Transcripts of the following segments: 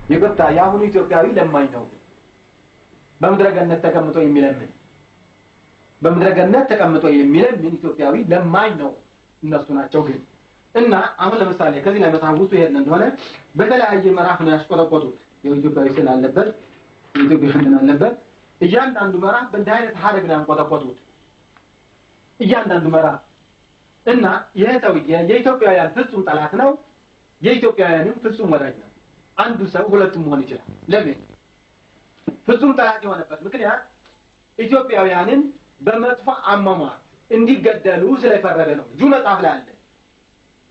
ይቅርታ ያሁኑ ኢትዮጵያዊ ለማኝ ነው በምድረ ገነት ተቀምጦ የሚለምን ኢትዮጵያዊ ለማኝ ነው እነሱ ናቸው ግን እና አሁን ለምሳሌ ከዚህ ላይ መጽሐፍ ውስጥ ይሄን እንደሆነ በተለያየ ምዕራፍ ነው ያስቆጠቆጡት የኢትዮጵያዊ ስለ አለበት ኢትዮጵያዊ ስለ አለበት እያንዳንዱ ምዕራፍ በእንዲህ አይነት ሀረግ ነው ያስቆጠቆጡት እያንዳንዱ ምዕራፍ እና ይሄ ሰውዬ የኢትዮጵያውያን ፍጹም ጠላት ነው የኢትዮጵያውያንም ፍጹም ወዳጅ ነው አንዱ ሰው ሁለቱም መሆን ይችላል ለምን ፍጹም ጠላት የሆነበት ምክንያት ኢትዮጵያውያንን በመጥፎ አሟሟት እንዲገደሉ ስለፈረደ ነው ጁ መጽሐፍ ላይ አለ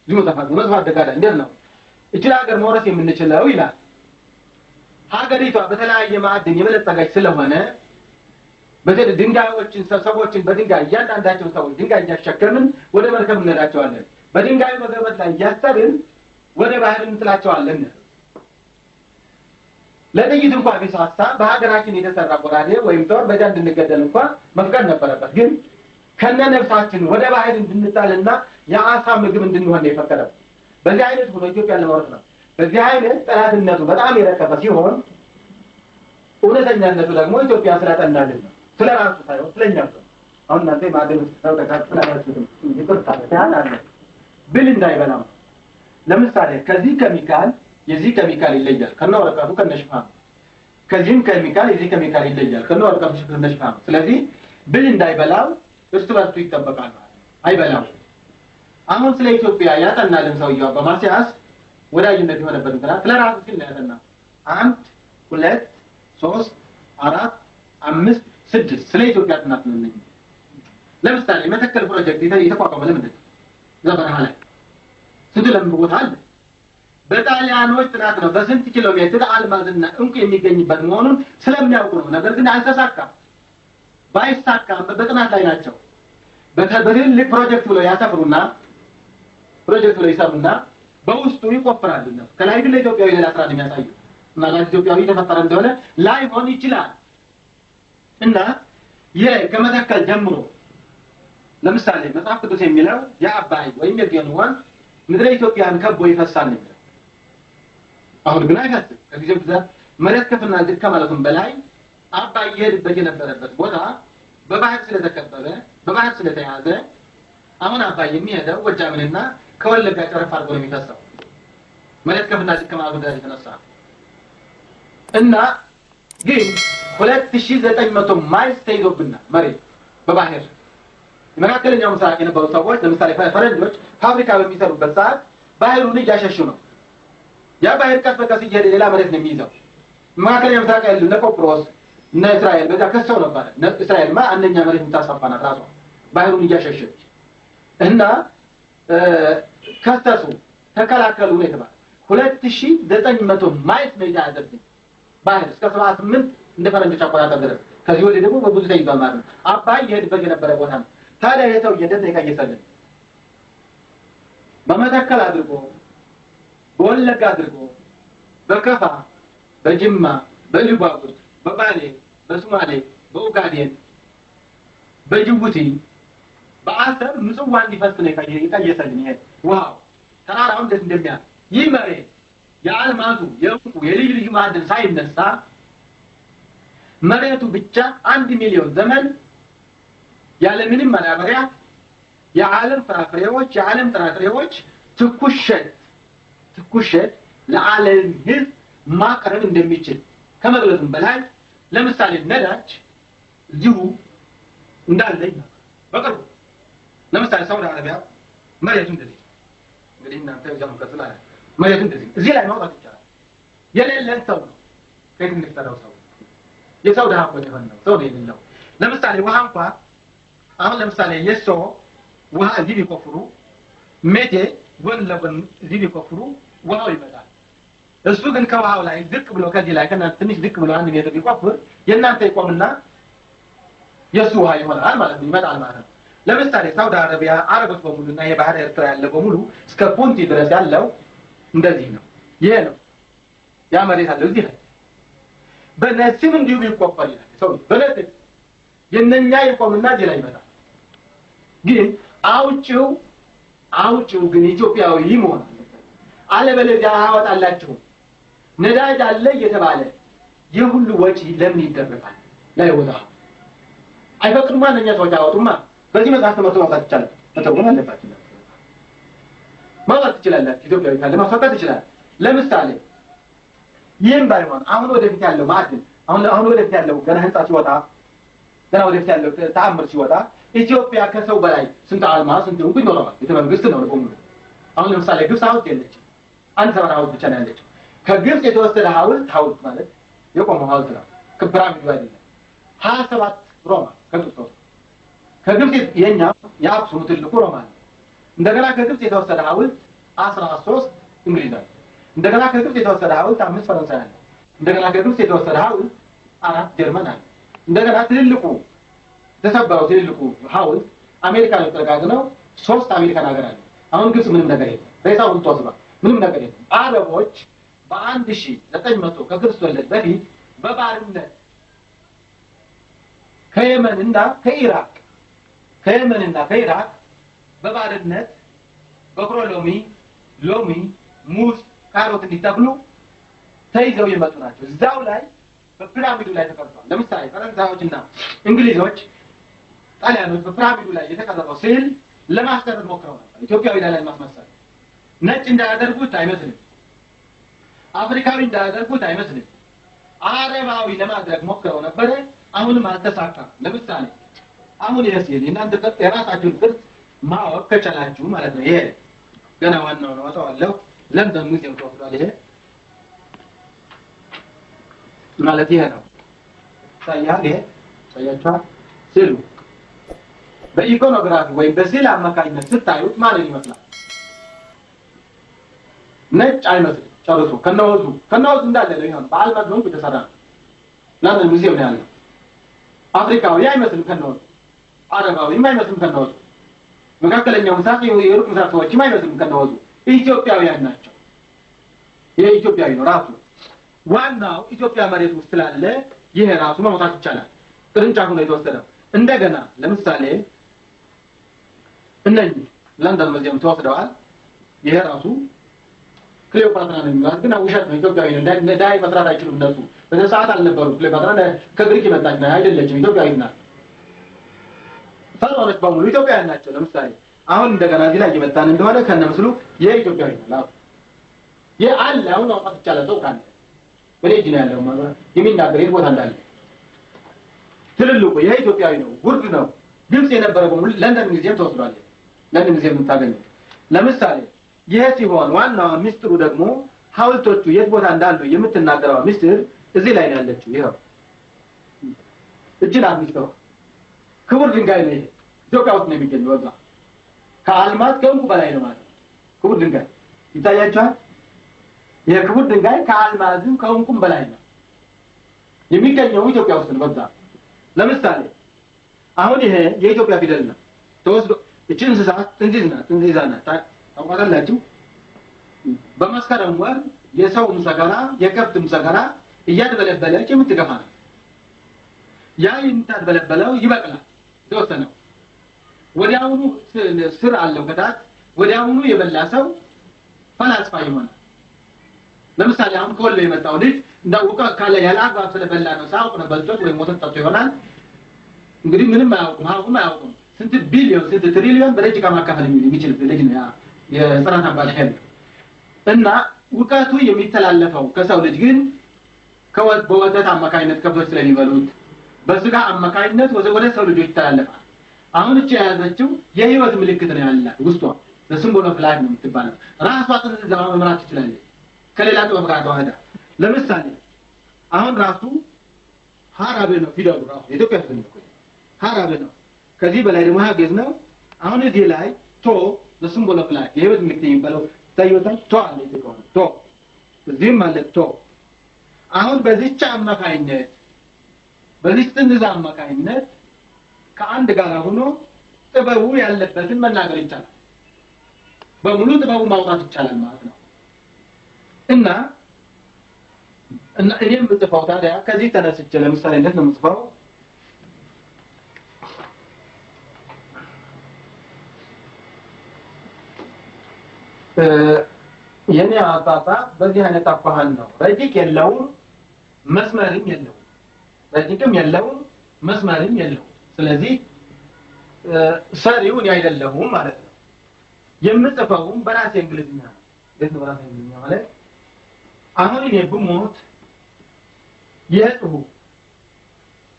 ጁ መጽሐፍ አደጋዳ እንዴት ነው እቺ ሀገር መውረስ የምንችለው ይላል ሀገሪቷ በተለያየ ማዕድን የበለጸገች ስለሆነ በተለይ ድንጋዮችን ሰብሰቦችን በድንጋይ እያንዳንዳቸው ሰዎች ድንጋይ እያሸከምን ወደ መርከብ እንላቸዋለን በድንጋዩ በገመድ ላይ እያሰርን ወደ ባህር እንጥላቸዋለን ለጥይት እንኳን ቢሳሳ በሀገራችን የተሰራ ቆራዴ ወይም ጦር በጃ እንድንገደል እንኳን መፍቀድ ነበረበት ግን ከነነፍሳችን ወደ ባህር እንድንጣልና የአሳ ምግብ እንድንሆን የፈቀደው በዚህ አይነት ሆኖ ኢትዮጵያ ለማውረስ ነው በዚህ አይነት ጠላትነቱ በጣም የረከሰ ሲሆን እውነተኛነቱ ደግሞ ኢትዮጵያ ስለጠናልን ነው ስለራሱ ሳይሆን ስለኛው ነው አሁን እናንተ ማደም ተካፍላችሁ ይቅርታ ታያላችሁ ብል እንዳይበላው ለምሳሌ ከዚህ ኬሚካል የዚህ ኬሚካል ይለያል ከነወረቀቱ ከነሽፋኑ ከዚህም ኬሚካል የዚህ ኬሚካል ይለያል ከነወረቀቱ ከነሽፋኑ ስለዚህ ብል እንዳይበላው እርስ በርሱ ይጠበቃል ማለት አይበላው አሁን ስለ ኢትዮጵያ ያጠናልን ሰውየው በማሲያስ ወዳጅነት የሆነበት እንትና ስለራሱ ሲል ያጠና 1 2 3 4 5 6 ስለ ኢትዮጵያ ጥናት ነው ለምሳሌ መተከል ፕሮጀክት የተቋቋመው ለምንድን ዘበረሃ ላይ ስለለም ቦታ አለ በጣሊያኖች ጥናት ነው በስንት ኪሎ ሜትር አልማዝና እንቁ የሚገኝበት መሆኑን ስለሚያውቁ ነው ነገር ግን አልተሳካም ባይሳካም በጥናት ላይ ናቸው በትልቅ ፕሮጀክት ብለው ያሰፍሩና ፕሮጀክት ብለው ይሰሩና በውስጡ ይቆፍራሉ ነው ከላይ ግን ለኢትዮጵያዊ ሌላ ስራ የሚያሳዩ እና ለኢትዮጵያዊ ተፈጠረ እንደሆነ ላይሆን ይችላል እና ከመተከል ጀምሮ ለምሳሌ መጽሐፍ ቅዱስ የሚለው የአባይ ወይም የገን ወንዝ ምድረ ኢትዮጵያን ከቦ ይፈሳል ነው አሁን ግን አይፈስም ከጊዜው ብዛት መሬት ከፍና ዝቅ ከማለቱም በላይ አባይ ይሄድበት የነበረበት ቦታ በባህር ስለተከበበ በባህር ስለተያዘ አሁን አባይ የሚሄደው ጎጃምንና ከወለጋ ጨረፍ አድርጎ ነው የሚፈሰው መሬት ከፍና ዝቅ ከማለቱ ጋር የተነሳ እና ግን 2900 ማይልስ ተይዞብና መሬት በባህር የመካከለኛው ምስራቅ የነበሩ ሰዎች ለምሳሌ ፈረንጆች ፋብሪካ በሚሰሩበት ሰዓት ባህሩን እያሸሹ ነው ያ ባህር ቀስ በቀስ እየሄደ ሌላ መሬት ነው የሚይዘው መካከለኛው ምስራቅ ያሉ ነቆጵሮስ እና እስራኤል በዛ ከሰው ነበር እስራኤልማ አንደኛ መሬት የምታስፋፋና ራሷ ባህሩን እያሸሸች እና ከሰሱ ተከላከሉ ነው የተባለ 2900 ማይልስ ነው ያዘብኝ ባህር እስከ 78 እንደ ፈረንጆች አቆጣጠር ድረስ ከዚህ ወዲህ ደግሞ በብዙ ተይዟል ማለት ነው አባይ ይሄድበት የነበረ ቦታ ነው ታዲያ የሰው የደተ ይቀየሰልን በመተከል አድርጎ በወለጋ አድርጎ በከፋ በጅማ በሊባቡር በባሌ በሶማሌ በኡጋዴን በጅቡቲ በአሰብ ምጽዋ እንዲፈስ ነው ይቀየሰልን ይሄ ዋው ተራራው እንደሚያ ይመሬ የአልማዙ የእንቁ የልዩ ልዩ ማዕድን ሳይነሳ መሬቱ ብቻ 1 ሚሊዮን ዘመን ያለ ምንም ማዳበሪያ የዓለም ፍራፍሬዎች የዓለም ጥራጥሬዎች ትኩሸት ለዓለም ህዝብ ማቅረብ እንደሚችል ከመግለጽም በላይ ለምሳሌ ነዳጅ እዚሁ እንዳለኝ በቅርቡ ለምሳሌ ሳውዲ አረቢያ መሬቱ እንደዚህ እንግዲህ እናንተ እዛው ከስላ መሬቱ እንደዚህ እዚህ ላይ ማውጣት ይቻላል የሌለን ሰው ነው ከየት እንደተጠራው ሰው የሰው ደሃ እኮ ነው ሰው ነው የሌለው ለምሳሌ ውሃ እንኳን አሁን ለምሳሌ የሶ ውሃ እዚህ ቢቆፍሩ ሜቴ ጎን ለጎን እዚህ ቢቆፍሩ ውሃው ይመጣል እሱ ግን ከውሃው ላይ ዝቅ ብሎ ከዚህ ላይ ከናንተ ትንሽ ዝቅ ብሎ አንድ ሜትር ቢቆፍር የናንተ ይቆምና የሱ ውሃ ይሆናል ማለት ነው ይመጣል ማለት ነው ለምሳሌ ሳውዲ አረቢያ አረቦች በሙሉና የባህር ኤርትራ ያለ በሙሉ እስከ ፖንቲ ድረስ ያለው እንደዚህ ነው ይሄ ነው ያ መሬት አለ እዚህ ላይ በነሲም እንዲሁ ይቆፈር ይላል ሰው በነዚህ የነኛ ይቆምና እዚህ ላይ ይመጣል ግን አውጪው ግን ኢትዮጵያዊ ይሞት አለበለዚያ አወጣላችሁ ነዳጅ አለ እየተባለ የሁሉ ወጪ ለምን ይደረጋል? ላይወጣ አይፈቅዱማ። እነኛ ሰዎች አያወጡማ። በዚህ መጽሐፍ ተመርቶ ማውጣት ይቻላል። መተርጎም አለባችሁ። ማውጣት ትችላላችሁ። ኢትዮጵያዊ ካለ ማስወጣት ይችላል። ለምሳሌ ይህም ባይሆን አሁን ወደፊት ያለው ማዕድን አሁን ወደፊት ያለው ገና ህንጻ ሲወጣ ገና ወደፊት ያለው ተአምር ሲወጣ ኢትዮጵያ ከሰው በላይ ስንት አልማዝ ስንት እንቁ ይኖረዋል። ቤተ መንግስት ነው ለቆሙ። አሁን ለምሳሌ ግብጽ ሐውልት የለችም። አንድ ሰባ ሐውልት ብቻ ነው ያለችው። ከግብጽ የተወሰደ ሐውልት ማለት የቆመው ሐውልት ነው። ከፒራሚዱ አይደለም። 27 ሮማ ከግብጽ የኛ የአክሱም ትልቁ ሮማ ነው። እንደገና ከግብጽ የተወሰደ ሐውልት 13 እንግሊዝ አለ። እንደገና ከግብጽ የተወሰደ ሐውልት 5 ፈረንሳይ አለ። እንደገና ከግብጽ የተወሰደ ሐውልት 4 ጀርመን አለ። እንደገና ትልቁ ተሰበረው ትልቁ ሐውልት አሜሪካን ተጠጋግነው 3 አሜሪካን ሀገር አለ። አሁን ግብጽ ምንም ነገር የለም። ሬሳውን ተወስዷል። ምንም ነገር የለም። አረቦች በ1900 ከክርስቶስ ልደት በፊት በባርነት ከየመንና ከኢራቅ በባርነት በክሮሎሚ ሎሚ ሙዝ ካሮት እንዲተክሉ ተይዘው የመጡ ናቸው። እዛው ላይ በፒራሚዱ ላይ ተቀርጿል። ለምሳሌ ፈረንሳዮችና እንግሊዞች ጣሊያኖች በፒራሚዱ ላይ የተቀረጸው ስዕል ለማስቀረት ሞክረው ነበር። ኢትዮጵያዊ ላይ ማስመሰል ነጭ እንዳያደርጉት አይመስልም። አፍሪካዊ እንዳያደርጉት አይመስልም። አረባዊ ለማድረግ ሞክረው ነበር። አሁንም አልተሳካም። ለምሳሌ አሁን ይሄ እናንተ የራሳችሁን ቅርጽ ማወቅ ከቻላችሁ ማለት ነው። ይሄ ገና ዋናው ነው። አጣዋለሁ ለምደም ሙዚየም ተወስዷል። ይሄ ማለት ይሄ ነው። ታያል። ይሄ ታያችኋል። ስዕሉ በኢኮኖግራፊ ወይም በስዕል አማካኝነት ስታዩት ማለት ይመስላል። ነጭ አይመስልም ጨርሶ ከነወዙ እንዳለ ነው። ይሄን በአልማዝ ነው የተሰራ ነው። ለምን ሙዚየም ነው ያለው። አፍሪካዊ አይመስልም ከነወዙ፣ አረባዊ አይመስልም ከነወዙ፣ መካከለኛው ምስራቅ የሩቅ ምስራቅ ሰዎች አይመስልም ከነወዙ። ኢትዮጵያውያን ናቸው። ይሄ ኢትዮጵያዊ ነው ራሱ። ዋናው ኢትዮጵያ መሬት ውስጥ ስላለ ይሄ ራሱ ማውጣት ይቻላል። ቅርንጫፉ ነው የተወሰደው። እንደገና ለምሳሌ እነኚህ ለንደን ሙዚየም ተወስደዋል። ይሄ ራሱ ክሌዎፓትራ ነው የሚባል ግን ውሸት ነው። ኢትዮጵያዊ ነው። ዳይ መስራት አይችሉም እነሱ። በዛ ሰዓት አልነበሩም። ክሌዎፓትራ ከግሪክ የመጣች ነው አይደለችም። ኢትዮጵያዊ ናት። ፈርዖኖች በሙሉ ኢትዮጵያውያን ናቸው። ለምሳሌ አሁን እንደገና እዚህ ላይ እየመጣን እንደሆነ ከነምስሉ የኢትዮጵያዊ ነው። የአለ አሁን አውጣት ይቻላል። ሰው ካለ በሌጅ ነው ያለው ማለት የሚናገር የት ቦታ እንዳለ ትልልቁ የኢትዮጵያዊ ነው። ጉርድ ነው። ግብጽ የነበረ በሙሉ ለንደን ሙዚየም ተወስዷል። ለንደን ሙዚየም የምታገኙ ለምሳሌ ይሄ ሲሆን ዋናው ሚስጥሩ ደግሞ ሐውልቶቹ የት ቦታ እንዳሉ የምትናገረው ሚስጥር እዚህ ላይ ነው ያለችው። ይሄው እጅን አጥሚተው ክቡር ድንጋይ ነው። ይሄ ኢትዮጵያ ውስጥ ነው የሚገኘው። ወዛ ከአልማዝ ከእንቁ በላይ ነው ማለት ነው። ክቡር ድንጋይ ይታያችኋል። ይሄ ክቡር ድንጋይ ከአልማዝም ከእንቁም በላይ ነው የሚገኘው ኢትዮጵያ ውስጥ ነው። ወዛ ለምሳሌ አሁን ይሄ የኢትዮጵያ ፊደል ነው ተወስዶ እቺ እንስሳት እንዚዛ ናት ታውቃላችሁ። በመስከረም ወር የሰውም ሰገራ የከብትም ሰገራ እያድበለበለች የምትገፋ ነው። ያ የምታድበለበለው ይበቅላል። ተወሰነው ወዲያውኑ ስር አለው ከታች ወዲያውኑ የበላ ሰው ፈላስፋ ይሆናል። ለምሳሌ አሁን ከወሎ የመጣው ልጅ እንዳውቃ ካለ ያለ አግባብ ስለበላ ነው ሳውቅ ነው በልቶት ወይ ሞተት ጠጥቶ ይሆናል። እንግዲህ ምንም አያውቁም። ስንት ቢሊዮን ስንት ትሪሊዮን በደቂቃ ማካፈል የሚችል ልጅ ነው ያ የጽናት አባል ሄል እና ውቀቱ የሚተላለፈው ከሰው ልጅ ግን በወተት አማካይነት ከብቶች ስለሚበሉት በስጋ አማካይነት ወደ ሰው ልጆች ይተላለፋል። አሁን እቺ የያዘችው የህይወት ምልክት ነው ያላት ውስጧ በሲምቦል ኦፍ ላይፍ ነው የምትባለው። ራሷ ተዘዛው መምራት ትችላለች ከሌላ ጥበብ ጋር ተዋህዳ። ለምሳሌ አሁን ራሱ ሐራቤ ነው ፊደሉ ራሱ የኢትዮጵያ ፊደል ነው። ሐራቤ ነው። ከዚህ በላይ ደግሞ ሀገዝ ነው። አሁን እዚህ ላይ ቶ በሲምቦል ኦፍ ላይፍ የህይወት ምልክት የሚባለው ታይወታል። ቶ አለ ይተካው ቶ እዚህም ማለት ቶ አሁን በዚህች አማካይነት በዚህ ጥንዝ አማካይነት ከአንድ ጋር ሆኖ ጥበቡ ያለበትን መናገር ይቻላል። በሙሉ ጥበቡ ማውጣት ይቻላል ማለት ነው። እና እኔም ብጽፈው ታዲያ ከዚህ ተነስቼ ለምሳሌ እንዴት ነው የምጽፈው? የኔ አባባ በዚህ አይነት አኳኋን ነው። ረቂቅ የለውም መስመርም የለውም። ረቂቅም የለውም መስመርም የለውም። ስለዚህ ሰሪውን አይደለሁም ማለት ነው። የምጽፈውም በራሴ እንግሊዝኛ ነው። በራሴ እንግሊዝኛ ማለት አሁን እኔ ብሞት የጽሁፍ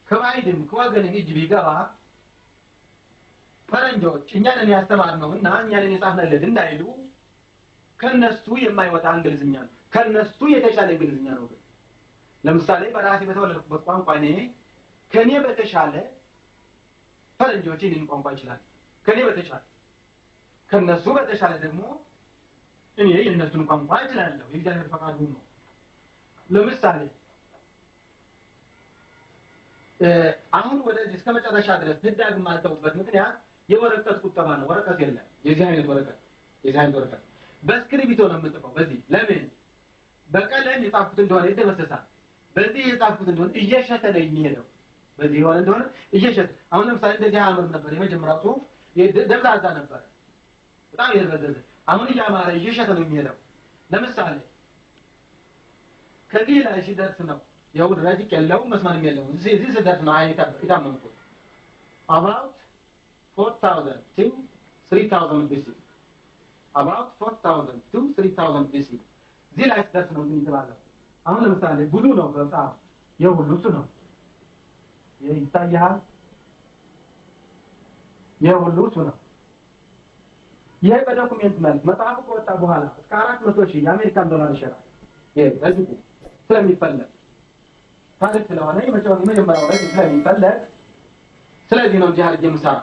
ከባይድም ከወገንም እጅ ቢገባ ፈረንጆች እኛን ያስተማርነውና እኛን የጻፍነለት እንዳይሉ ከነሱ የማይወጣ እንግሊዝኛ ነው። ከነሱ የተሻለ እንግሊዝኛ ነው። ለምሳሌ በራሴ በተወለድኩበት ቋንቋ እኔ ከኔ በተሻለ ፈረንጆች ይህንን ቋንቋ ይችላል። ከኔ በተሻለ ከነሱ በተሻለ ደግሞ እኔ የነሱን ቋንቋ እችላለሁ። የእግዚአብሔር ፈቃዱ ነው። ለምሳሌ አሁን ወደዚህ እስከ መጨረሻ ድረስ ህዳግ ማልተውበት ምክንያት የወረቀት ቁጠባ ነው። ወረቀት የለም። የዚህ አይነት ወረቀት በስክሪፕቶ ነው የምጽፈው። በዚህ ለምን በቀለም የጻፍኩት እንደሆነ ይደመሰሳል። በዚህ የጻፍኩት እንደሆነ እየሸተ ነው የሚሄደው። በዚህ የሆነ እንደሆነ እየሸተ አሁን ለምሳሌ እንደዚህ አያምር ነበር። የመጀመሪያው ጽሁፍ ደብዛዛ ነበር፣ በጣም የደበዘዘ። አሁን እያማረ እየሸተ ነው የሚሄደው። ለምሳሌ ከዚህ ላይ ሲደርስ ነው የውድ ረቂቅ የለውም መስመርም የለውም። እዚህ ሲደርስ ነው አይኔ የታመምኩት። about 4000 to 3000 BC about 4000 to 3000 BC እዚህ ላይ ሲደርስ ነው ምን ይባላል። አሁን ለምሳሌ ብዙ ነው በጣም የሁሉስ ነው ይታያል። የሁሉስ ነው። ይሄ በዶክመንት መልክ መጽሐፉ ከወጣ በኋላ እስከ 400,000 የአሜሪካን ዶላር ይሸጣል። ይሄ ረቂቁ ስለሚፈለግ ታሪክ ስለሆነ የመጀመሪያው ረቂቅ ስለሚፈለግ ስለዚህ ነው ጃር ጀምሳራ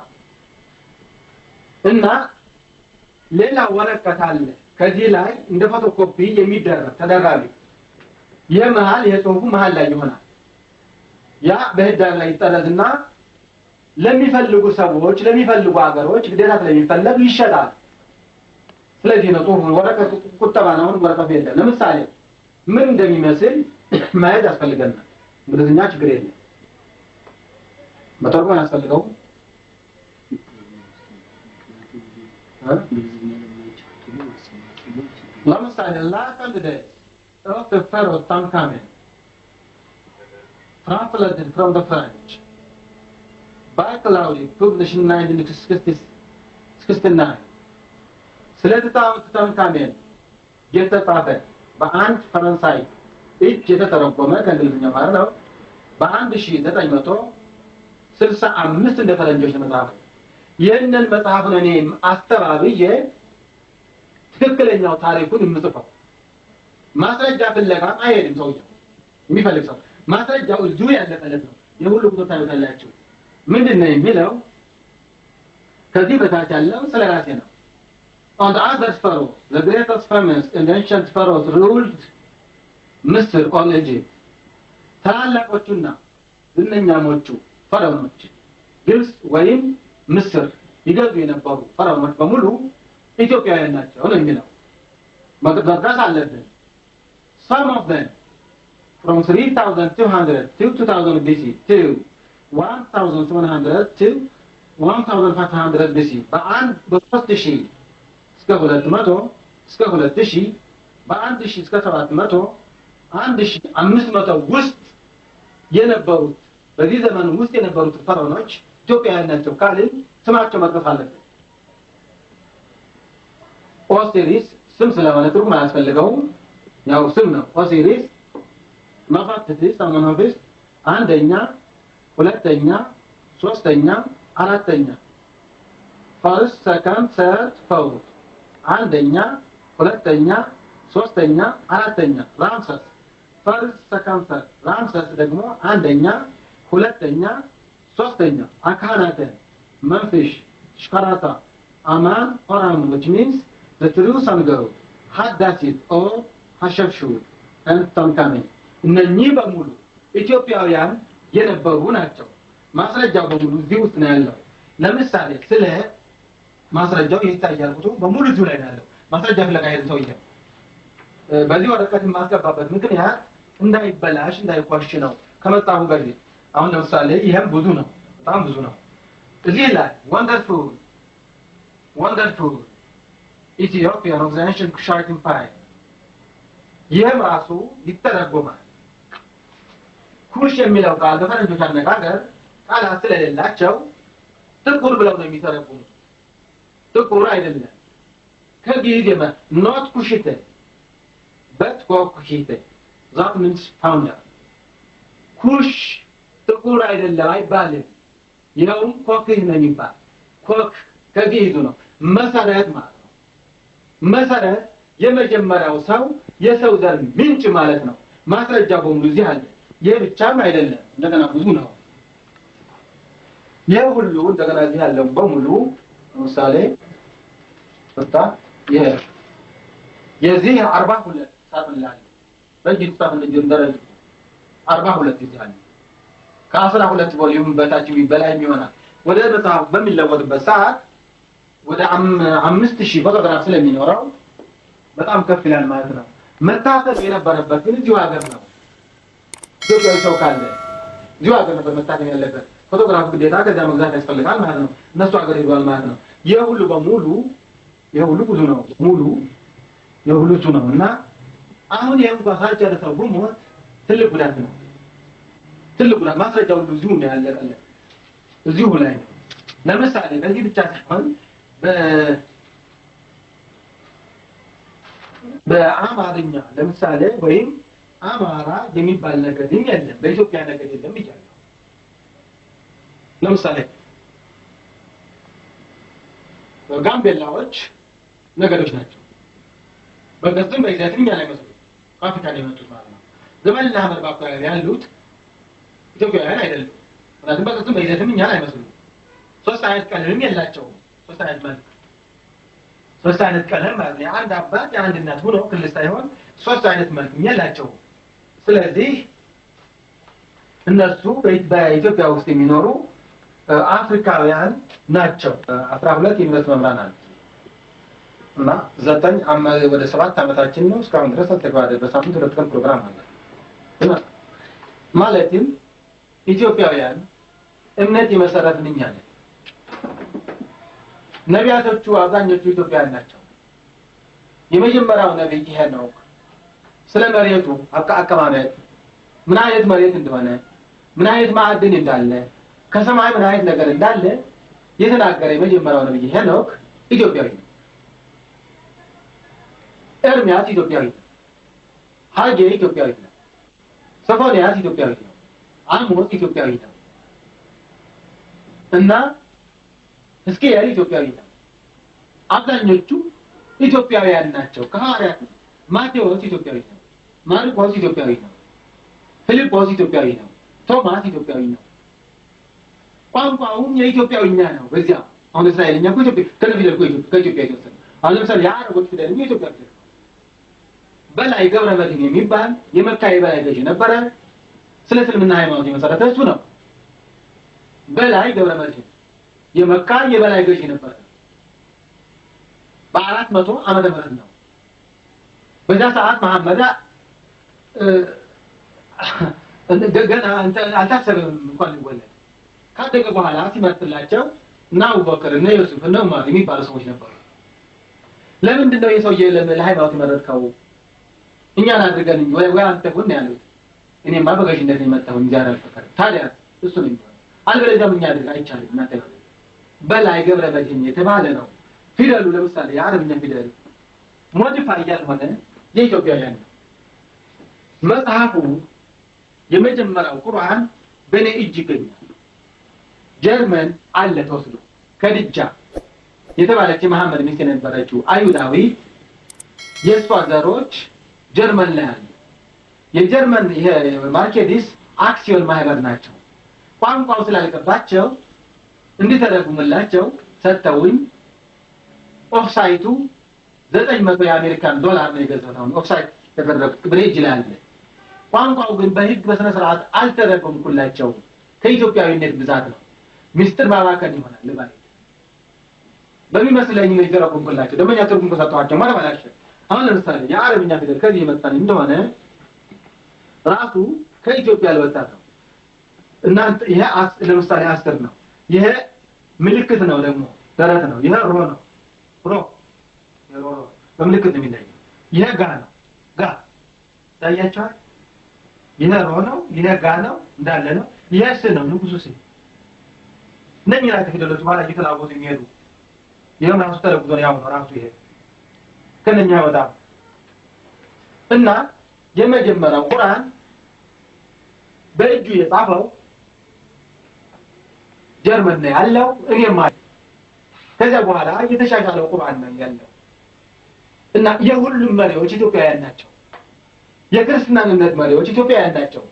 እና ሌላ ወረቀት አለ ከዚህ ላይ እንደ ፎቶኮፒ የሚደረግ ተደራቢ የመሃል የጽሁፉ መሃል ላይ ይሆናል። ያ በህዳግ ላይ ይጠረዝና ለሚፈልጉ ሰዎች ለሚፈልጉ ሀገሮች ግዴታ ስለሚፈለግ ይሸጣል። ስለዚህ ነው ጽሁፉ ወረቀት ቁጠባ ነው። ወረቀት የለም። ለምሳሌ ምን እንደሚመስል ማየት ያስፈልገናል። እንግሊዝኛ ችግር የለም መተርጎም ያስፈልገው ለምሳሌ last days of the Pharaoh Tutankhamen translated from the French by Claudi published in 1969 ስለ ቱታንካሜን የተጻፈ በአንድ ፈረንሳይ እጅ የተተረጎመ ከእንግሊዝኛ ማለት ነው በ1965 እንደ ፈረንጆች መጽሐፍ። ይህንን መጽሐፍ ነው እኔ አስተባብዬ ትክክለኛው ታሪኩን የምጽፈው። ማስረጃ ፍለጋ አይሄድም ሰውየው። የሚፈልግ ሰው ማስረጃው እዚሁ ያለቀለት ነው። የሁሉ ቁጥር ታዩታላችሁ። ምንድነው የሚለው? ከዚህ በታች ያለው ስለ ራሴ ነው። On the other pharaoh, the greatest famous and ancient pharaohs ruled Misr or Egypt. ታላላቆቹና ዝነኛሞቹ ፈርዖኖች ግብጽ ወይም ምስር ይገዙ የነበሩ ፈርዖኖች በሙሉ ኢትዮጵያውያን ናቸው ነው የሚለው። መጥቀስ አለብን። Some of them from 3200 to 2000 BC to 1700 to 1500 BC በአንድ በ3000 እስከ 200 እስከ 2000 በ1000 እስከ 700 1500 ውስጥ የነበሩት በዚህ ዘመን ውስጥ የነበሩት ፈርዖኖች ኢትዮጵያውያን ናቸው ካልን ስማቸው መጥቀስ አለብን። ኦሲሪስ ስም ስለሆነ ትርጉም አያስፈልገውም። ያው ስም ነው። ኦሲሪስ መፋትቲስ አሞኖቢስ አንደኛ፣ ሁለተኛ፣ ሶስተኛ፣ አራተኛ ፈርስት ሰከንድ ሰርድ ፎርት አንደኛ፣ ሁለተኛ፣ ሶስተኛ፣ አራተኛ ራምሰስ ፈርስት ሰከንድ ሰርድ ራምሰስ ደግሞ አንደኛ፣ ሁለተኛ፣ ሶስተኛ አካናተን መንፊሽ ሽካራታ አማን ኦራም which means the true Sangaro Haddasit or Hatshepsut and Tutankhamen እነኚህ በሙሉ ኢትዮጵያውያን የነበሩ ናቸው። ማስረጃው በሙሉ እዚህ ውስጥ ነው ያለው። ለምሳሌ ስለ ማስረጃው ይታያል። ቁጥሩ በሙሉ እዚህ ላይ ነው ያለው። ማስረጃ ፍለጋ ሄደ ሰውየው በዚህ ወረቀት ማስገባበት ምክንያት እንዳይበላሽ እንዳይቆሽ ነው ከመጣሁ በፊት። አሁን ለምሳሌ ይሄም ብዙ ነው፣ በጣም ብዙ ነው። እዚህ ላይ wonderful Ethiopia of the ancient Kushite Empire ይህም ራሱ ይተረጎማል። ኩሽ የሚለው ቃል በፈረንጆች አነጋገር ቃላት ስለሌላቸው ጥቁር ብለው ነው የሚተረጉሙት። ጥቁር አይደለም። ከጊዜ not ኩሽተ but ኩሽተ that means founder ኩሽ ጥቁር አይደለም አይባልም። ይኸውም ኮክህ ነው የሚባል ኮክ ከጊዜ ነው መሰረት ማለት ነው። መሰረት የመጀመሪያው ሰው የሰው ዘር ምንጭ ማለት ነው። ማስረጃ በሙሉ እዚህ አለ። ይሄ ብቻም አይደለም እንደገና ብዙ ነው። ይሄ ሁሉ እንደገና እዚህ ያለው በሙሉ ለምሳሌ ፈታ የዚህ 42 ሳጥን ላይ በእጅ ተጻፈ እንደጀመረ 42 ይዛል ከ12 ቮሊዩም በታች በላይ ይሆናል። ወደ መጽሐፍ በሚለወጥበት ሰዓት ወደ 5000 ፎቶግራፍ ስለሚኖረው በጣም ከፍ ይላል ማለት ነው። መታተም የነበረበት ግን እዚሁ ሀገር ነው። ኢትዮጵያዊ ሰው ካለ እዚሁ ሀገር ነበር መታተም ያለበት። ፎቶግራፍ ግዴታ ከዛ መግዛት ያስፈልጋል ማለት ነው። እነሱ ሀገር ሄዷል ማለት ነው። የሁሉ በሙሉ የሁሉ ብዙ ነው ሙሉ የሁሉ ብዙ ነው እና አሁን የእንኳን ሳልጨርሰው ብሞት ትልቅ ጉዳት ነው። ትልቅ ጉዳት ማስረጃው ሁሉ እዚሁ ነው ያለቀለት እዚሁ ላይ ነው። ለምሳሌ በዚህ ብቻ ሳይሆን በአማርኛ ለምሳሌ ወይም አማራ የሚባል ነገር የለም በኢትዮጵያ ነገር የለም ይላል። ለምሳሌ ጋምቤላዎች ነገዶች ናቸው። በገጽም በይዘትም እኛ ላይ መስሉ አፍሪካ ላይ መጡት ማለት ነው። ዘመንና ሐመር አካባቢ ያሉት ኢትዮጵያውያን አይደሉም። ምክንያቱም በገጽም በይዘትም እኛ ላይ መስሉ ሶስት አይነት ቀለምም የላቸውም። ሶስት አይነት መልክ ሶስት አይነት ቀለም ማለት ነው። አንድ አባት የአንድ እናት ሆኖ ክልል ሳይሆን ሶስት አይነት መልክ የላቸውም። ስለዚህ እነሱ በኢትዮጵያ ውስጥ የሚኖሩ አፍሪካውያን ናቸው። 12 ዩኒቨርሲቲ መምህራን አሉ እና 9 ወደ 7 ዓመታችን ነው እስካሁን ድረስ አልተጓደ በሳምንት 2 ቀን ፕሮግራም አለ እና ማለትም ኢትዮጵያውያን እምነት የመሰረትን እኛ ነን። ነቢያቶቹ አብዛኞቹ ኢትዮጵያውያን ናቸው። የመጀመሪያው ነብይ ሄኖክ ስለ መሬቱ አቀማመጥ ምን አይነት መሬት እንደሆነ ምን አይነት ማዕድን እንዳለ ከሰማይ ምን አይነት ነገር እንዳለ የተናገረ የመጀመሪያው ነብይ ሄኖክ ኢትዮጵያዊ ነው። ኤርሚያስ ኢትዮጵያዊ ነው። ሐጌ ኢትዮጵያዊ ነው። ሶፎንያስ ኢትዮጵያዊ ነው። አሞጽ ኢትዮጵያዊ ነው እና ሕዝቅኤል ኢትዮጵያዊ ነው። አብዛኞቹ ኢትዮጵያውያን ናቸው። ከሐዋርያት ማቴዎስ ኢትዮጵያዊ ነው። ማርቆስ ኢትዮጵያዊ ነው። ፊልጶስ ኢትዮጵያዊ ነው። ቶማስ ኢትዮጵያዊ ነው። ቋንቋውም የኢትዮጵያዊኛ ነው። በዚያ አሁን እስራኤልኛ እኮ ኢትዮጵያ ከነፊደል ከኢትዮጵያ የተወሰደ አሁን ለምሳሌ የአረቦች ፊደል የኢትዮጵያ ፊደል በላይ ገብረ መድኅን የሚባል የመካ የበላይ ገዥ ነበረ። ስለ እስልምና ሃይማኖት የመሰረተ እሱ ነው። በላይ ገብረ መድኅን የመካ የበላይ ገዥ ነበረ። በ400 ዓመተ ምህረት ነው። በዛ ሰዓት መሐመድ ገና አልታሰበም እንኳን ሊወለድ ካደገ በኋላ ሲመርጥላቸው እና አቡበከር እና ዮሴፍ እና ዑመር የሚባሉ ሰዎች ነበሩ። ለምንድን ነው የሰውዬ ለሃይማኖት የመረጥከው? እኛን አድርገን እንጂ ወይ አንተ ሁን ያሉት። እኔማ በገዥነት ነው የመጣሁኝ ዛሬ አልፈቀደ። ታዲያ እሱ ነው የሚሆነው። አልበለዚያም እኛ አድርግ አይቻልም። እናንተ በላይ ገብረ መድኅን የተባለ ነው። ፊደሉ ለምሳሌ የአረብኛ ፊደል ሞዲፋይ ያልሆነ የኢትዮጵያውያን ነው። መጽሐፉ የመጀመሪያው ቁርአን በኔ እጅ ይገኛል። ጀርመን አለ ተወስዶ ከድጃ የተባለች መሐመድ ሚስት የነበረችው አይሁዳዊ የእሷ ዘሮች ጀርመን ላይ አሉ። የጀርመን ይሄ ማርኬዲስ አክሲዮን ማህበር ናቸው። ቋንቋው ስላልገባቸው እንዲተረጉምላቸው ሰጥተውኝ ኦፍሳይቱ 900 የአሜሪካን ዶላር ነው የገዛው። ኦፍሳይት ተደረገ ብሬጅ ላይ አለ። ቋንቋው ግን በህግ በስነ ስርዓት አልተረጎምኩላቸው። ከኢትዮጵያዊነት ብዛት ነው። ሚስጥር ማባከን ይሆናል ለባይ በሚመስለኝ ነው የተረጎምኩላቸው። ደመኛ ትርጉም ከሰጠኋቸው ማለት ማለት አሁን ለምሳሌ የአረብኛ ፊደል ከዚህ የመጣን እንደሆነ ራሱ ከኢትዮጵያ ለወጣ ነው እና ይሄ ለምሳሌ 10 ነው። ይሄ ምልክት ነው ደግሞ ደረት ነው። ይሄ ሮ ነው ሮ በምልክት ነው የሚለየው። ይሄ ጋ ነው ጋ ታያቸዋል። ይነሮ ነው ይነጋ ነው እንዳለ ነው ይያስ ነው ንጉሱ ሲል ነኝ ላይ ተከደሉት በኋላ እየተላወጡ የሚሄዱ ይሄን ራሱ ተለውጦ ነው ያው ራሱ ይሄ ከነኛ ወጣ እና የመጀመሪያው ቁርአን በእጁ የጻፈው ጀርመን ነው ያለው እኔም ማለት ከዛ በኋላ የተሻሻለው ቁርአን ነው ያለው እና የሁሉም መሪዎች ኢትዮጵያውያን ናቸው። የክርስትናነት መሪዎች ኢትዮጵያውያን ናቸው።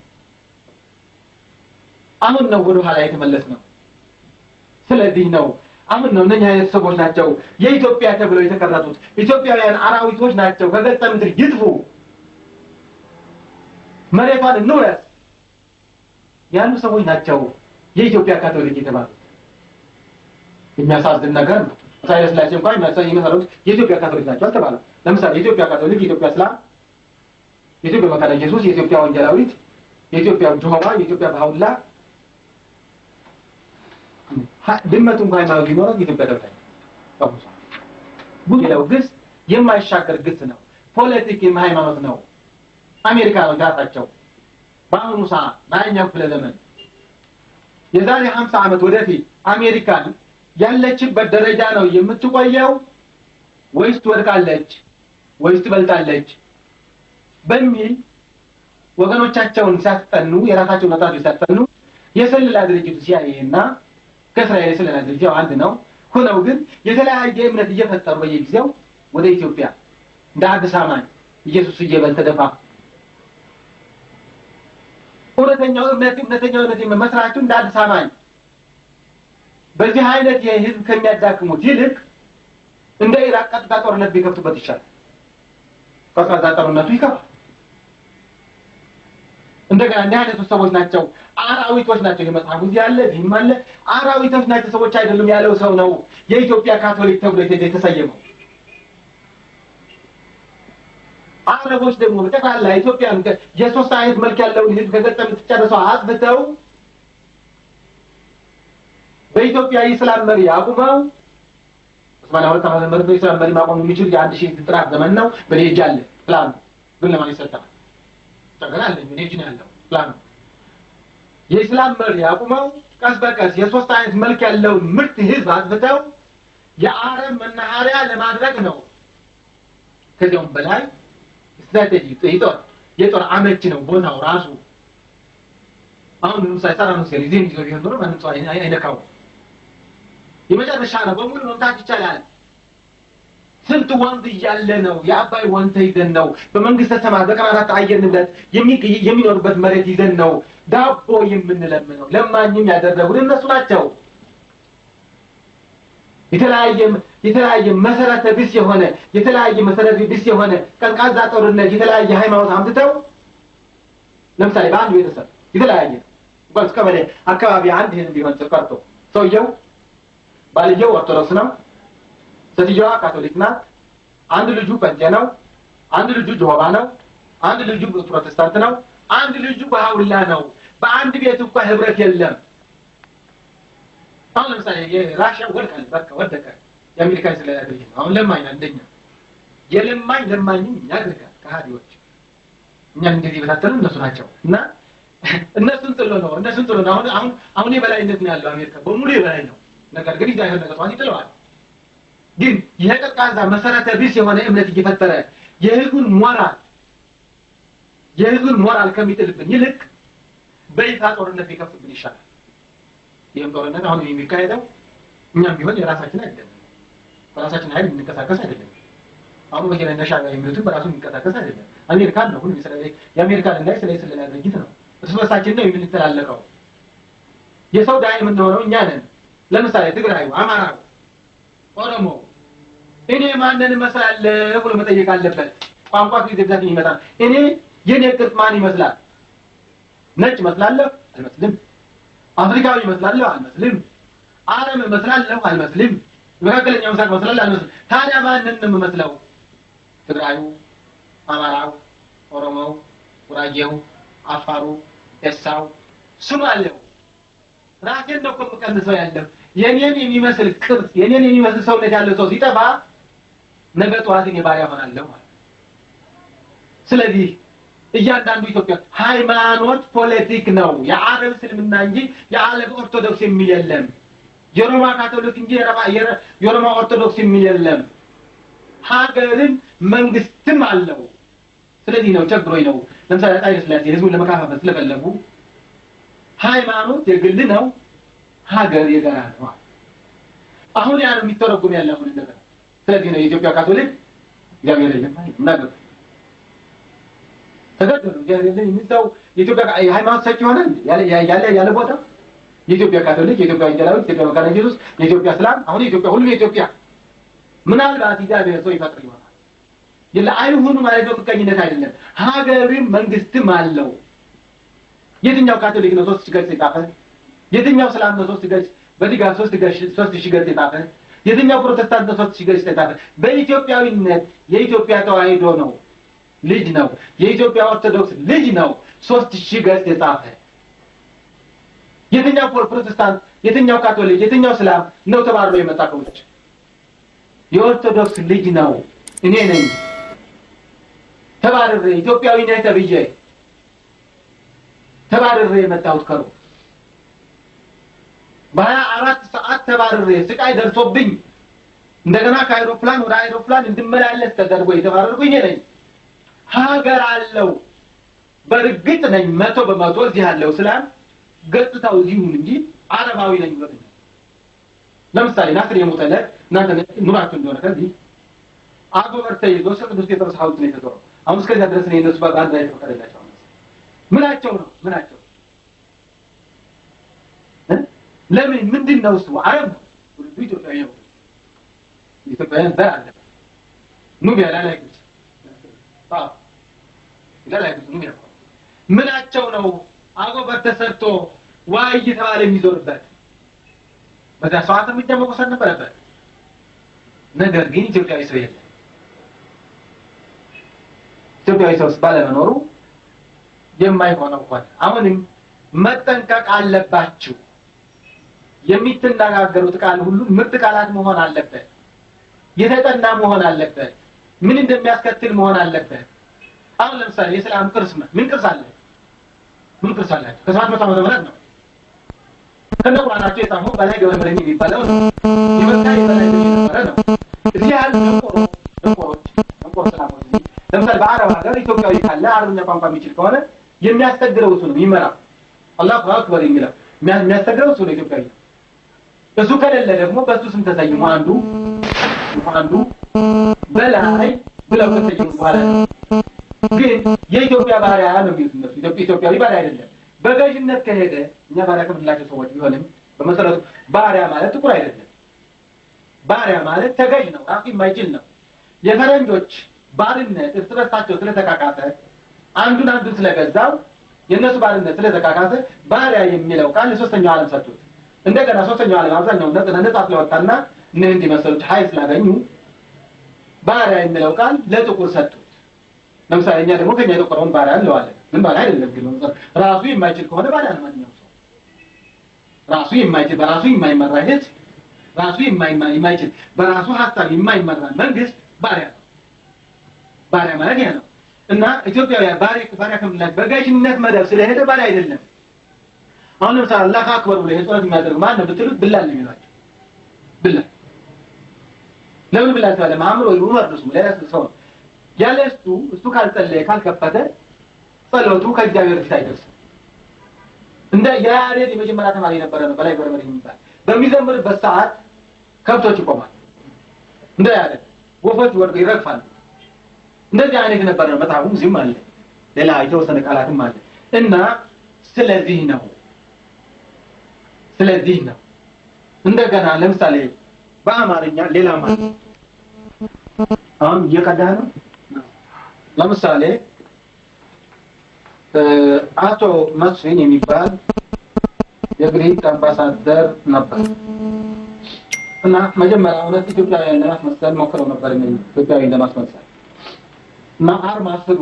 አሁን ነው ወደ ኋላ የተመለስነው። ስለዚህ ነው አሁን ነው እነኛ አይነት ሰዎች ናቸው የኢትዮጵያ ተብለው የተቀረጡት ኢትዮጵያውያን አራዊቶች ናቸው። ከገጸ ምድር ይጥፉ መሬቷን እንውረስ ያሉ ሰዎች ናቸው የኢትዮጵያ ካቶሊክ የተባሉት። የሚያሳዝን ነገር ነው። ሳይለስ ላይ እንኳን የሚመሰሩት የኢትዮጵያ ካቶሊክ ናቸው አልተባሉ። ለምሳሌ የኢትዮጵያ ካቶሊክ፣ የኢትዮጵያ እስላም፣ የኢትዮጵያ መካነ ኢየሱስ፣ የኢትዮጵያ ወንጌላዊት፣ የኢትዮጵያ ጆሆባ፣ የኢትዮጵያ ባሁላ ድመቱ እንኳን ማለት ቢኖር የኢትዮጵያ ደብዳቤ ታውቁ። ጉዳዩ ግስ የማይሻገር ግስ ነው። ፖለቲክ የሃይማኖት ነው። አሜሪካኖች ራሳቸው በአሁኑ ሰዓት በአኛው ክፍለ ዘመን የዛሬ 50 ዓመት ወደፊት አሜሪካን ያለችበት ደረጃ ነው የምትቆየው ወይስ ትወድቃለች ወይስ ትበልጣለች በሚል ወገኖቻቸውን ሲያስጠኑ የራሳቸውን ወጣት ሲያስጠኑ የሰለላ ድርጅቱ CIA እና ከእስራኤል የሰለላ ድርጅቱ አንድ ነው ሆነው ግን የተለያየ እምነት እየፈጠሩ በየጊዜው ወደ ኢትዮጵያ እንደ አዲስ አማኝ ኢየሱስ እየበልተደፋ እውነተኛው እምነት መስራቹ እንደ አዲስ አማኝ በዚህ አይነት የህዝብ ከሚያዳክሙት ይልቅ እንደ ኢራቅ ቀጥታ ጦርነት ቢከፍቱበት ይሻላል። ቀጥታ ጦርነቱ ይከፋል። እንደገና እንደ አይነቱ ሰዎች ናቸው አራዊቶች ናቸው። የመጽሐፉ ያለ ዲም አለ አራዊቶች ናቸው ሰዎች አይደሉም ያለው ሰው ነው የኢትዮጵያ ካቶሊክ ተብሎ የተሰየመው። አረቦች ደግሞ በተካላ ኢትዮጵያን የሶስት አይነት መልክ ያለውን ህዝብ ከገጠም ተጨረሰው አጥብተው በኢትዮጵያ የእስላም መሪ አቁመው ዑስማን ወጣ ማለት በኢስላም መሪ ማቆም የሚችል የ1000 ጥራት ዘመን ነው በሌጃለ ፕላን ግን ለማን ይሰጣል ተገናለ ኔጅን ያለው ፕላን የእስላም መሪ አቁመው ቀስ በቀስ የሶስት አይነት መልክ ያለውን ምርጥ ህዝብ አጥብተው የአረብ መናኸሪያ ለማድረግ ነው። ከዚያም በላይ ስትራቴጂ የጦር አመች ነው ቦታው ራሱ። አሁን ሳይሰራ ነው ሲሪዝም ይዞ ይሆን ነው ማለት አይነካው የመጨረሻ ነው በሙሉ መምታት ይቻላል። ስንት ወንዝ እያለ ነው የአባይ ወንዝ ይዘን ነው በመንግስተ ሰማያት በቀናት አየር ንብረት የሚኖርበት መሬት ይዘን ነው ዳቦ የምንለምነው። ለማኝም ያደረጉን እነሱ ናቸው። የተለያየ መሰረተ ቢስ የሆነ ቀንቃዛ ጦርነት የተለያየ ሃይማኖት አምጥተው ለምሳሌ በአንድ ቤተሰብ የተለያየ ጓዝ ቀበሌ አካባቢ አንድ ህዝብ ቢሆን ተቀርጦ ሰውየው ባልየው ኦርቶዶክስ ነው፣ ሴትዮዋ ካቶሊክ ናት፣ አንድ ልጁ ጴንጤ ነው፣ አንድ ልጁ ጆሆባ ነው፣ አንድ ልጁ ፕሮቴስታንት ነው፣ አንድ ልጁ ባሁላ ነው። በአንድ ቤት እንኳን ህብረት የለም። አሁን ለምሳሌ የራሽያ ወደቀ የአሜሪካ ስለያደረገ አሁን ለማኝ አንደኛ ለማኝም ያደርጋል ከሃዲዎች እኛን እንደዚህ በታተሉ እነሱ ናቸው እና እነሱን ጥሎ ነው አሁን የበላይነት ነው ያለው አሜሪካ በሙሉ የበላይ ነው። ነገር ግን ይዛ ይሆን ነገር ይጥለዋል። ግን የቀጥቃዛ መሰረተ ቢስ የሆነ እምነት እየፈጠረ የህዝቡን ሞራል ከሚጥልብን ይልቅ በይፋ ጦርነት ቢከፍትብን ይሻላል። ይሄን ጦርነት አሁን የሚካሄደው እኛም ቢሆን የራሳችን አይደለም፣ በራሳችን ኃይል የምንቀሳቀስ አይደለም። አሁን ወጀነ ሻዕቢያ የሚሉት በራሱ የሚንቀሳቀስ አይደለም። አሜሪካ ነው ሁሉ የአሜሪካን እና የእስራኤል ስለላ ድርጅት ነው። እርስ በርሳችን ነው የምንተላለቀው። የሰው ዳይ የምንሆነው እኛ ነን። ለምሳሌ ትግራዩ፣ አማራው፣ ኦሮሞ እኔ ማንን እመስላለሁ ብሎ መጠየቅ አለበት። ቋንቋ ፊዚካሊ ይመጣል። እኔ የኔ ቅርጽ ማን ይመስላል? ነጭ እመስላለሁ? አልመስልም። አፍሪካዊ እመስላለሁ? አልመስልም። አረብ እመስላለሁ? አልመስልም። መካከለኛው ምስራቅ እመስላለሁ? አልመስልም። ታዲያ ማንን ነው የምመስለው? ትግራዩ፣ አማራው፣ ኦሮሞው፣ ጉራጌው፣ አፋሩ፣ ኤሳው፣ ሶማሌው ራሴን ነው የምቀንሰው ያለው የኔን የሚመስል ቅርጽ የኔን የሚመስል ሰውነት ያለው ሰው ሲጠፋ ነገ ጠዋት እኔ ባሪያ ሆናለሁ ማለት። ስለዚህ እያንዳንዱ ኢትዮጵያ ሃይማኖት ፖለቲክ ነው የአረብ እስልምና እንጂ የዓለም ኦርቶዶክስ የሚል የለም የሮማ ካቶሊክ እንጂ የሮማ ኦርቶዶክስ የሚል የለም ሀገርን መንግስትም አለው ስለዚህ ነው ቸግሮኝ ነው ለምሳሌ ኃይለ ሥላሴ ህዝቡን ለመካፈል ስለፈለጉ ሃይማኖት የግል ነው ሀገር የጋራ ነው አሁን ያ ነው የሚተረጎም ያለው አሁን እንደገና ስለዚህ ነው የኢትዮጵያ ካቶሊክ እግዚአብሔር ይመስገን ተገደሉ እግዚአብሔር የሚታው የኢትዮጵያ ሃይማኖት ሰጪ ሆነ ያለ ቦታ የኢትዮጵያ ካቶሊክ የኢትዮጵያ ወንጌላዊት የኢትዮጵያ መካነ ኢየሱስ የኢትዮጵያ እስላም አሁን የኢትዮጵያ ሁሉ የኢትዮጵያ ምናልባት እግዚአብሔር ሰው ይፈጥር ይሆናል አይሁኑ ማለት ነው ምቀኝነት አይደለም ሀገርም መንግስትም አለው የትኛው ካቶሊክ ነው 3 ገጽ የጻፈ የትኛው እስላም ነው 3 ገጽ በዲጋር 3 ሺህ ገጽ የጻፈ የትኛው ፕሮቴስታንት ነው 3 ሺህ ገጽ የጻፈ በኢትዮጵያዊነት የኢትዮጵያ ተዋህዶ ነው ልጅ ነው የኢትዮጵያ ኦርቶዶክስ ልጅ ነው 3000 ገጽ የጻፈ የትኛው ፕሮቴስታንት የትኛው ካቶሊክ የትኛው እስላም ነው ተባርሮ የመጣ ከውጭ የኦርቶዶክስ ልጅ ነው እኔ ነኝ ተባረረ ኢትዮጵያዊ ነኝ ተብዬ ተባረረ የመጣሁት ከሩ በ24 ሰዓት ተባረረ ስቃይ ደርሶብኝ እንደገና ከአይሮፕላን ወደ አይሮፕላን እንድመላለስ ተደርጎ የተባረርኩኝ ነኝ ሀገር አለው በርግጥ ነኝ 100% እዚህ ያለው እስላም ገጽታው ይሁን እንጂ አረባዊ ነኝ ወደኛ ለምሳሌ ናስር የሞተለት እናንተ ኑራችሁ እንደሆነ ከዚህ አጎበር ተይዞ ቅዱስ ጴጥሮስ ሐውልት ነው የተሰራው አሁን እስከዚያ ድረስ ነው እነሱ ባንዳ የተፈቀደላቸው ምናቸው ነው ምናቸው ለምን ምንድነው እሱ አረብ ነው ሁሉ ኢትዮጵያዊ ነው ኢትዮጵያውያን በአለ ኑቢያ ላይ ኑቢያ ምናቸው ነው አጎበር ተሰርቶ ዋይ እየተባለ የሚዞርበት በዛ ሰዓት የሚደመቁ ነበረበት ነገር ግን ኢትዮጵያዊ ሰው የለም ኢትዮጵያዊ ሰው ባለመኖሩ የማይሆነው ሆነ አሁንም መጠንቀቅ አለባችሁ የሚተናገሩት ቃል ሁሉ ምርጥ ቃላት መሆን አለበት የተጠና መሆን አለበት ምን እንደሚያስከትል መሆን አለበት አሁን ለምሳሌ የሰላም ቅርስ ምን ቅርስ አለ ከ700 ዓመት በኋላ ነው ከነቁራናቸው የጻፈው በላይ ገበመረኝ የሚባለው ነው የመጣይ በላይ ነው እዚህ ያለ እንቆሮ ሰላሞች ለምሳሌ በአረብ ሀገር ኢትዮጵያዊ ካለ አረብኛ ቋንቋ የሚችል ከሆነ የሚያስተግረው እሱ ነው ይመራው አላሁ አክበር የሚለው የሚያስተግረው እሱ ነው ኢትዮጵያዊ እሱ ከሌለ ደግሞ በሱ ስም ተሰይሞ አንዱ በላይ ብለው ተሰይሞ በኋላ ግን የኢትዮጵያ ባሪያ ነው የሚሉት ኢትዮጵያዊ ባሪያ አይደለም በገዥነት ከሄደ እኛ ባሪያ ከምንላቸው ሰዎች ቢሆንም በመሰረቱ ባሪያ ማለት ጥቁር አይደለም ባሪያ ማለት ተገዥ ነው ራሱ የማይችል ነው የፈረንጆች ባርነት እርስ በርሳቸው ስለተካካተ አንዱን ስለገዛው የነሱ ባርነት ስለተካካተ ባሪያ የሚለው ቃል ለሶስተኛው ዓለም ሰጡት እንደገና ሶስተኛው ዓለም አብዛኛው ነፃ ስለወጣና እነዚህ እንዲመሰሉት ኃይል ስላገኙ ባሪያ የሚለው ቃል ለጥቁር ሰጡት ለምሳሌ እኛ ደግሞ ከኛ የተቆረውን ባሪያ እንለዋለን ግን ባሪያ አይደለም ግን ራሱ የማይችል ከሆነ ባሪያ ነው ማንኛውም ሰው ራሱ የማይችል በራሱ የማይመራ ህዝብ ራሱ የማይችል በራሱ ሐሳብ የማይመራ መንግስት ባሪያ ነው ባሪያ ማለት ያ ነው እና ኢትዮጵያውያን ባሪያ ከምንላት በገዥነት መደብ ስለሄደ ባሪያ አይደለም አሁን ለምሳሌ አላህ አክበር ብሎ የጾለት የሚያደርግ ማን ነው ብትሉት ብላል ነው የሚሏቸው ብላል ለምን ብላል ታለ ማምሮ ይሩመር ነው ለራስ ሰው ያለስቱ እሱ ካልጸለየ ካልከፈተ ጸሎቱ ከእግዚአብሔር ፊት አይደርስም እንደ ያሬድ የመጀመሪያ ተማሪ ነበረ ነው በላይ በረመሪ የሚባል በሚዘምርበት ሰዓት ከብቶች ይቆማል እንደ ያሬድ ወፎች ወርደው ይረግፋሉ እንደዚህ አይነት ነበር ነው መጽሐፉም እዚህም አለ ሌላ የተወሰነ ቃላትም አለ እና ስለዚህ ነው እንደገና ለምሳሌ በአማርኛ ሌላ ማለት አሁን እየቀዳህ ነው ለምሳሌ አቶ መስፍን የሚባል የግሪክ አምባሳደር ነበር እና መጀመሪያ ወደ ኢትዮጵያውያን ለማስመሰል ሞክረው ነበር ኢትዮጵያውያን ለማስመሰል እና አርማ ስሩ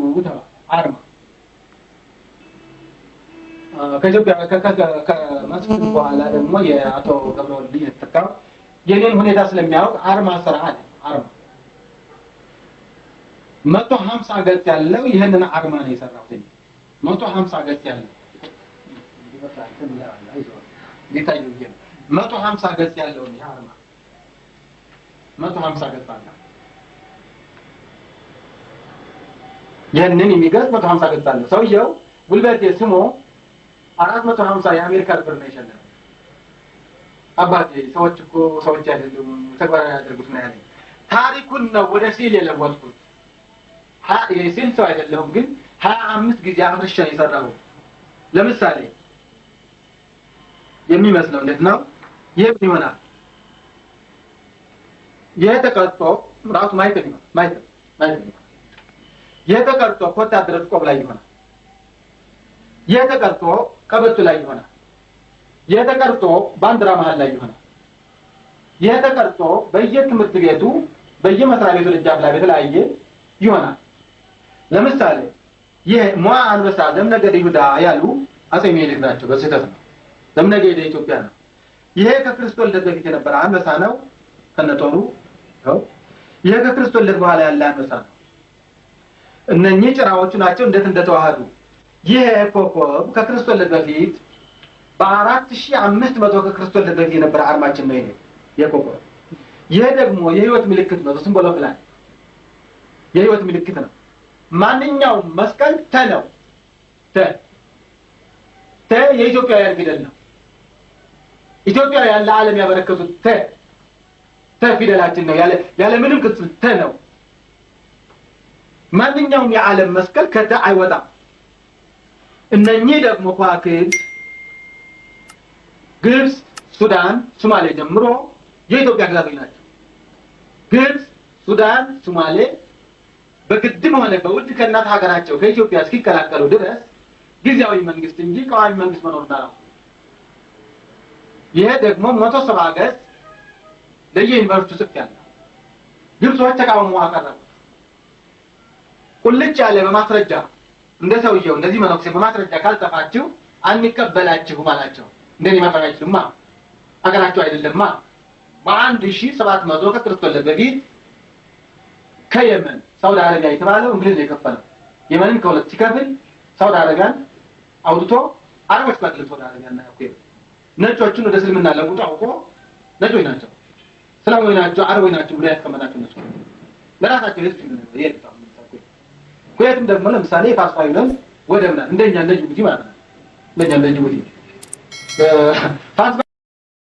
አርማ ከኢትዮጵያ ከመስፍን በኋላ ደግሞ የአቶ ገብረወልድ የተተካው የኔን ሁኔታ ስለሚያውቅ አርማ ስራ አለ አርማ 150 ገጽ ያለው ይሄንን አርማ ነው የሰራሁት። 150 ገጽ ያለው ሊታዩ ይሄ 150 ገጽ ያለው ነው አርማ 150 ገጽ አለ። ይሄንን የሚገጽ 150 ገጽ አለ። ሰውየው ጉልበቴ ስሞ 450 የአሜሪካ ብር ነው የሸለመው። አባቴ ሰዎች እኮ ሰዎች አይደሉም ተግባራዊ ያደርጉት ነው ያለኝ። ታሪኩን ነው ወደ ሲል የለወጥኩት። የሲል ሰው አይደለሁም ግን 25 ጊዜ አፍርሻ የሰራው። ለምሳሌ የሚመስለው እንዴት ነው? ይሄ ይሆናል። ይሄ ተቀርጾ ራሱ ማይተም ነው ማይተም ይሄ ተቀርጾ ወታደር ቆብ ላይ ይሆናል። ይሄ ተቀርጾ ቀበቶ ላይ ይሆናል። ይሄ ተቀርጾ ባንዲራ መሃል ላይ ይሆናል። ይሄ ተቀርጾ በየትምህርት ቤቱ በየመስሪያ ቤቱ ደጃፍ ላይ በተለያየ ይሆናል። ለምሳሌ ይሄ ሟ አንበሳ ለምነገደ ይሁዳ ያሉ አጼ ምኒልክ ናቸው። በስህተት ነው። ለምነገደ ኢትዮጵያ ነው። ይሄ ከክርስቶስ ልደት በፊት የነበረ አንበሳ ነው ከነጦሩ ነው። ይሄ ከክርስቶስ ልደት በኋላ ያለ አንበሳ ነው። እነኚህ ጭራዎቹ ናቸው እንዴት እንደተዋሃዱ። ይሄ ኮከብ ከክርስቶስ ልደት በፊት በ4500 ከክርስቶስ ልደት በፊት የነበረ አርማችን ነው። ይሄ የኮከብ ይሄ ደግሞ የህይወት ምልክት ነው። ሲምቦል ኦፍ ላይፍ የህይወት ምልክት ነው። ማንኛውም መስቀል ተ ነው። ተ የኢትዮጵያውያን ፊደል ነው። ኢትዮጵያውያን ለዓለም ያበረከቱት ተ ፊደላችን ነው። ያለ ምንም ቅጽል ተ ነው። ማንኛውም የዓለም መስቀል ከተ አይወጣም። እነኚህ ደግሞ ከዋክብት ግብጽ፣ ሱዳን፣ ሶማሌ ጀምሮ የኢትዮጵያ ግዛቶች ናቸው። ግብጽ፣ ሱዳን፣ ሶማሌ በግድም ሆነ በውድ ከእናት ሀገራቸው ከኢትዮጵያ እስኪቀላቀሉ ድረስ ጊዜያዊ መንግስት እንጂ ቋሚ መንግስት መኖርና ነው። ይሄ ደግሞ 170 ገጽ ለየዩኒቨርሲቲው ጽፌያለሁ። ግብጾች ተቃውሞ አቀረቡ። ቁልጭ ያለ በማስረጃ እንደ ሰውየው እንደዚህ መነኩሴ በማስረጃ ካልጠፋችሁ አንቀበላችሁም አላቸው። እንደኔ ማጥፋት አይችሉማ አገራቸው አይደለማ። በ1700 ከክርስቶስ ልደት በፊት ከየመን ሳውዲ አረቢያ የተባለው እንግሊዝ ነው የከፈለው። የመንን ከሁለት ሲከፍል ሳውዲ አረቢያን አውጥቶ አረቦች ባጥል ሳውዲ አረቢያን ያቆየ ነጮቹን ወደ እስልምና ለውጦ አውቆ ነጮች ናቸው እስላማዊ ናቸው አረቦች ናቸው ብሎ ያስቀመጣቸው ነጮች ለራሳቸው ህዝብ ነው የለጣው። ኩዌትም ደግሞ ለምሳሌ ፋስፋይለን ወደምና እንደኛ እንደ ጅቡቲ ማለት ነው። እንደኛ እንደ ጅቡቲ